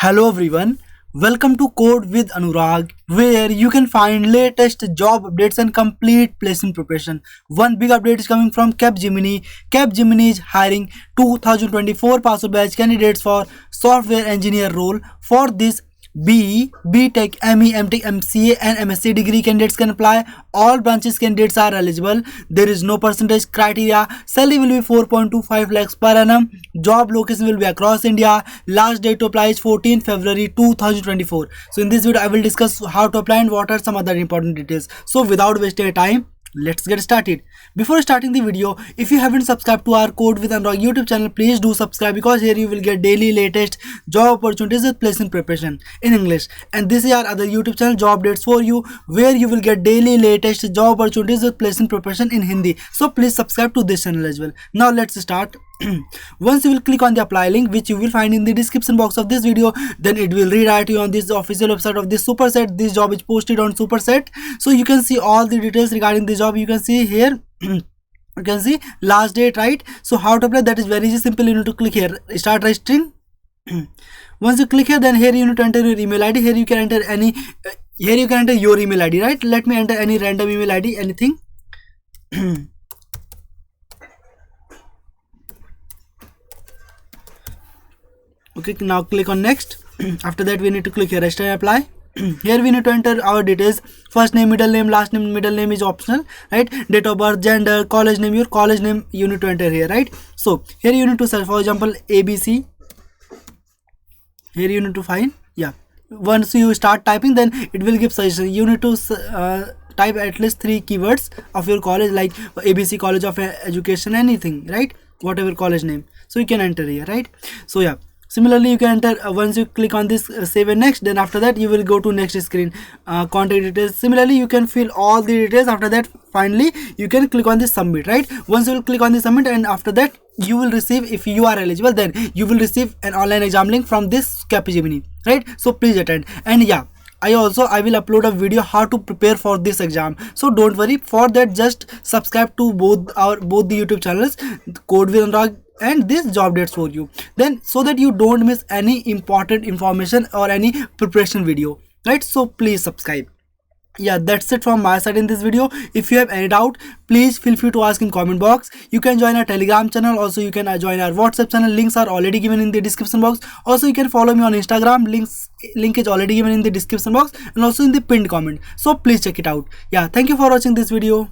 Hello everyone, welcome to Code with Anurag, where you can find latest job updates and complete placement preparation. One big update is coming from Capgemini. Capgemini is hiring 2024 password batch candidates for software engineer role. For this, BE, BTech, ME, MTech, MCA and MSc degree candidates can apply. All branches candidates are eligible. There is no percentage criteria. Salary will be 4.25 lakhs per annum. Job location will be across India. Last date to apply is 14 February 2024. So in this video I will discuss how to apply and what are some other important details. So without wasting time, let's get started. Before starting the video, if you haven't subscribed to our Code with Anurag YouTube channel, please do subscribe, because here you will get daily latest job opportunities with placement preparation in English. And this is our other YouTube channel, Job Dates for You, where you will get daily latest job opportunities with placement preparation in Hindi. So please subscribe to this channel as well. Now let's start. Once you will click on the apply link, which you will find in the description box of this video, then it will redirect you on this official website of this Superset. This job is posted on Superset, so you can see all the details regarding this job. You can see here you can see last date, right? So how to apply, that is very simple. You need to click here, start registering. Once you click here, then here you need to enter your email ID. Here you can enter any here you can enter your email ID, right? Let me enter any random email ID, anything. Okay, now click on next. After that we need to click here, register and apply. Here we need to enter our details: first name, middle name, last name. Middle name is optional, right? Date of birth, gender, college name. Your college name you need to enter here, right? So here you need to search, for example, ABC. Here you need to find, yeah, once you start typing, then it will give suggestion. You need to type at least 3 keywords of your college, like ABC College of Education, anything, right? Whatever college name, so you can enter here, right? So yeah, similarly you can enter once you click on this save and next, then after that you will go to next screen, contact details. Similarly you can fill all the details. After that finally you can click on this submit, right? Once you will click on the submit, and after that you will receive, if you are eligible, then you will receive an online exam link from this Capgemini, right? So please attend. And yeah, I will upload a video how to prepare for this exam, so don't worry. For that, just subscribe to both the YouTube channels, Code with Anurag and this Job Dates for You, then so that you don't miss any important information or any preparation video, right? So please subscribe. Yeah, that's it from my side in this video. If you have any doubt, please feel free to ask in comment box. You can join our Telegram channel, also you can join our WhatsApp channel. Links are already given in the description box. Also you can follow me on Instagram. Link is already given in the description box and also in the pinned comment, so please check it out. Yeah, thank you for watching this video.